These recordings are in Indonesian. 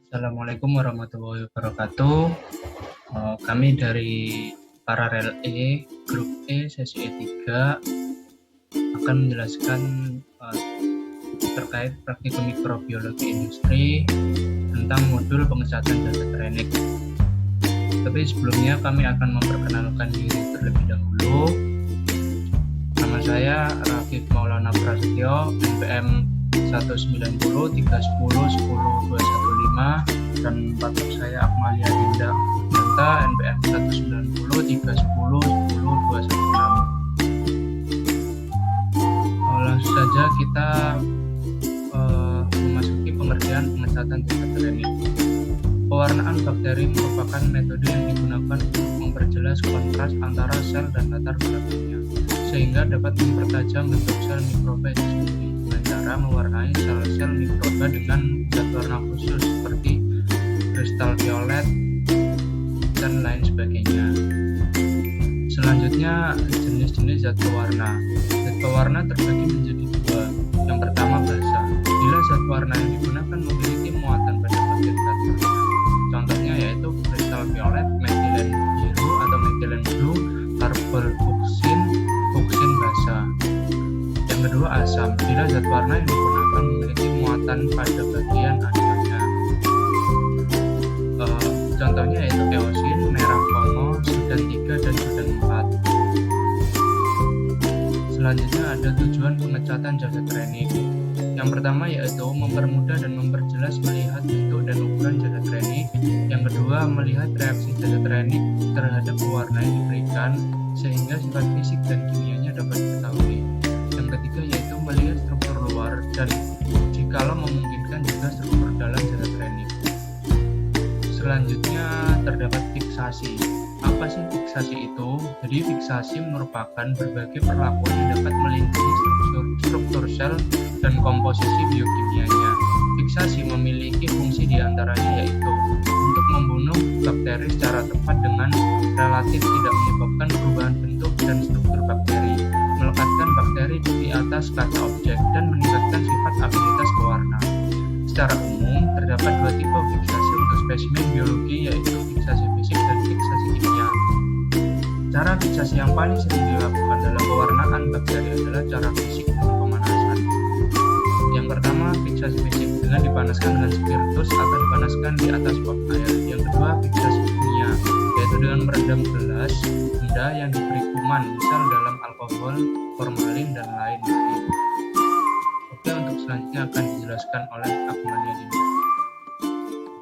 Assalamualaikum warahmatullahi wabarakatuh. Kami dari Paralel E, Grup E, Sesi E3 akan menjelaskan terkait praktikum mikrobiologi industri tentang modul pengecatan jasa trenik. Tapi sebelumnya kami akan memperkenalkan diri terlebih dahulu. Nama saya Rafif Maulana Prasetyo, NPM 190 310 10 215, dan partner saya Akmalia Dinda Danta, NPM 190 310 10 216. Langsung saja kita memasuki pengertian pengecatan jasa trenik. Pewarnaan bakteri merupakan metode yang digunakan untuk memperjelas kontras antara sel dan latar belakangnya, sehingga dapat mempertajam bentuk sel mikroba itu sendiri dengan cara mewarnai sel-sel mikroba dengan zat warna khusus seperti kristal violet dan lain sebagainya. Selanjutnya, jenis-jenis zat pewarna. Zat pewarna terbagi menjadi dua. Yang pertama, basa. Bila zat warna yang digunakan memiliki muatan pada bagian zat warna, contohnya yaitu kristal violet, metilen biru atau metilen blue, karboksin, boksin basa. Yang kedua, asam. Bila zat warna yang digunakan memiliki muatan pada bagian asalnya, contohnya yaitu eosin, merah kongo, sudan 3 dan sudan 4. Selanjutnya ada tujuan pengecatan jasa trenik. Yang pertama yaitu mempermudah dan memperjelas melihat bentuk dan ukuran jasa trenik. Yang kedua, melihat reaksi jasa trenik terhadap pewarna yang diberikan sehingga sifat fisik dan kimianya dapat diketahui. Yang ketiga yaitu melihat struktur luar dan jikalau memungkinkan juga struktur dalam jasa trenik. Selanjutnya terdapat fiksasi. Apa sih fiksasi itu? Jadi fiksasi merupakan berbagai perlakuan yang dapat melindungi struktur sel dan komposisi biokimianya. Fiksasi memiliki fungsi diantaranya yaitu untuk membunuh bakteri secara tepat dengan relatif tidak menyebabkan perubahan bentuk dan struktur bakteri, melekatkan bakteri di atas kaca objek, dan meningkatkan sifat abilitas pewarna. Secara umum, terdapat dua tipe fiksasi untuk spesimen biologi, yaitu fiksasi fisik dan fiksasi kimia. Cara fiksasi yang paling sering dilakukan dalam pewarnaan bakteri adalah cara fisik dan pemanasan. Yang pertama, fiksasi fisik dengan dipanaskan dengan spiritus atau dipanaskan di atas pot air. Yang kedua, fiksasi kimia, yaitu dengan merendam gelas benda yang diberi kuman, misal dalam alkohol, formalin, dan lain-lain. Oke, untuk selanjutnya akan dijelaskan oleh Akmalia Dinda.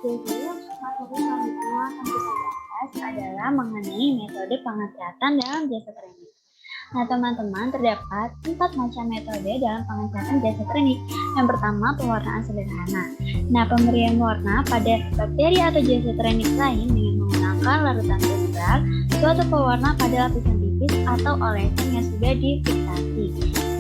Jadi, materi selanjutnya akan kita bahas adalah mengenai metode pengecatan dalam jasa trenik. Nah, teman-teman, terdapat 4 macam metode dalam pengecatan jasa trenik. Yang pertama, pewarnaan sederhana. Nah, pemberian warna pada bakteri atau jasa trenik lain dengan menggunakan larutan tunggal, suatu pewarna pada lapisan tipis atau olesan yang sudah difiksasi.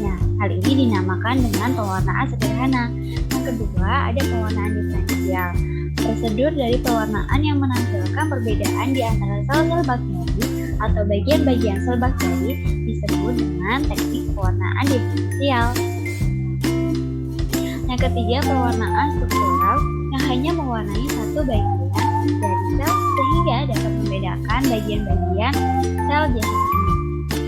Nah, hal ini dinamakan dengan pewarnaan sederhana. Yang kedua, ada pewarnaan diferensial. Prosedur dari pewarnaan yang menampilkan perbedaan di antara sel-sel bakteri atau bagian-bagian sel bakteri disebut dengan teknik pewarnaan diferensial. Yang ketiga, pewarnaan struktural yang hanya mewarnai satu bagian dari sel sehingga dapat membedakan bagian-bagian sel jasa trenik.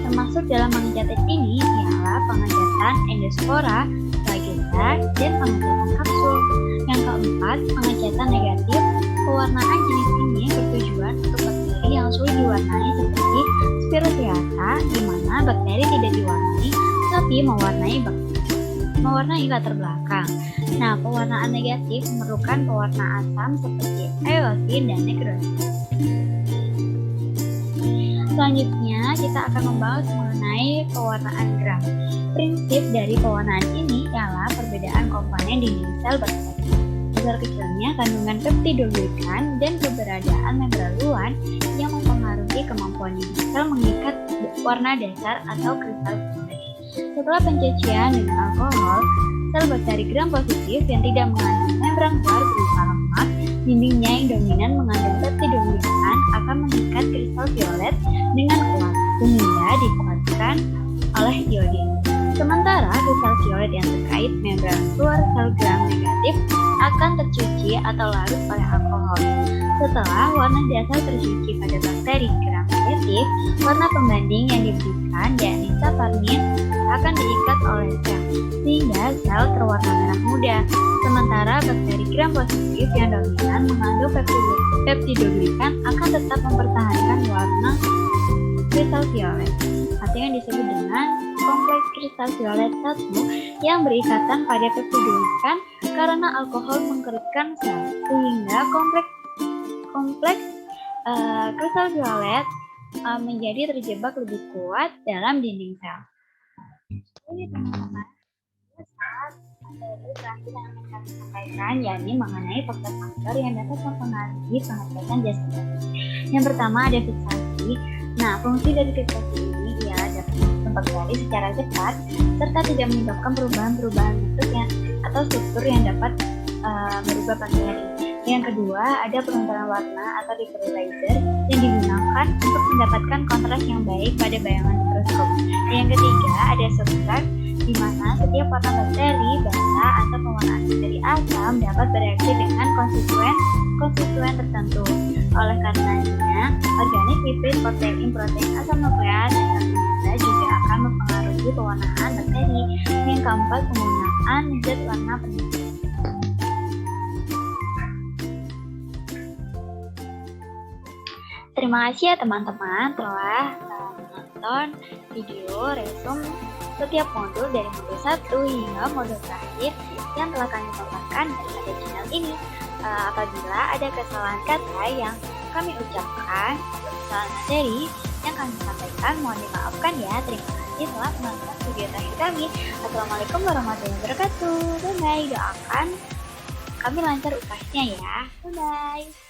Termasuk dalam pengecatan ini ialah pengecatan endospora, flagella, dan pengecatan kapsul. Yang keempat, pengecatan negatif. Pewarnaan jenis ini bertujuan untuk bakteri yang sulit diwarnai seperti Spirotheca, di mana bakteri tidak diwarnai tapi mewarnai latar belakang. Nah, pewarnaan negatif memerlukan pewarna asam seperti eosin dan nekrosin. Selanjutnya, kita akan membahas mengenai pewarnaan gram. Prinsip dari pewarnaan ini ialah perbedaan komponen di dinding sel bakteri, besar kecilnya kandungan peptidoglikan, dan keberadaan membran luar yang mempengaruhi kemampuan dinding sel mengikat warna dasar atau kristal violet. Setelah pencucian dengan alkohol, sel bakteri gram positif yang tidak mengandung membran luar berupa lemak, dindingnya yang dominan mengandung peptidoglikan akan mengikat kristal violet dengan kuat sehingga dikuatkan oleh iodin. Sementara sel violet yang terkait membran luar sel gram negatif akan tercuci atau larut oleh alkohol. Setelah warna dasar tercuci pada bakteri gram negatif, warna pembanding yang diberikan yakni saparnin akan diikat oleh sel, sehingga sel terwarna merah muda. Sementara bakteri gram positif yang dominan mengandung peptidoglikan akan tetap mempertahankan warna kristal violet, atau yang disebut dengan kompleks kristal violet 1 yang berikatan pada peptidoglikan karena alkohol mengeringkan sel, sehingga kompleks kristal violet menjadi terjebak lebih kuat dalam dinding sel. Ini teman-teman, terakhir yang akan kami sampaikan yakni mengenai faktor-faktor yang dapat mempengaruhi pengecatan jasad. Yang pertama ada fiksasi. Nah, fungsi dari fiksasi ini ialah dapat membentuk bakteri secara cepat serta tidak menyebabkan perubahan-perubahan bentuk atau struktur yang dapat merubah bakteri. Yang kedua, ada penentuan warna atau visualizer yang digunakan untuk mendapatkan kontras yang baik pada bayangan mikroskop. Yang ketiga, ada substrat di mana setiap warna bakteri, basa, atau pewarnaan bakteri asam dapat bereaksi dengan konstituen tertentu. Oleh karenanya, organik lipid, protein asam nukleat, dan zat juga akan mempengaruhi pewarnaan bakteri. Yang keempat, penggunaan zat warna penentu. Terima kasih ya teman-teman telah menonton video resume setiap modul dari modul 1 hingga modul terakhir yang telah kami paparkan pada channel ini. Apabila ada kesalahan kata yang kami ucapkan, kesalahan materi yang kami sampaikan, mohon dimaafkan ya. Terima kasih telah menonton video terakhir kami. Assalamualaikum warahmatullahi wabarakatuh. Bye-bye. Doakan kami lancar UKS-nya ya. Bye-bye.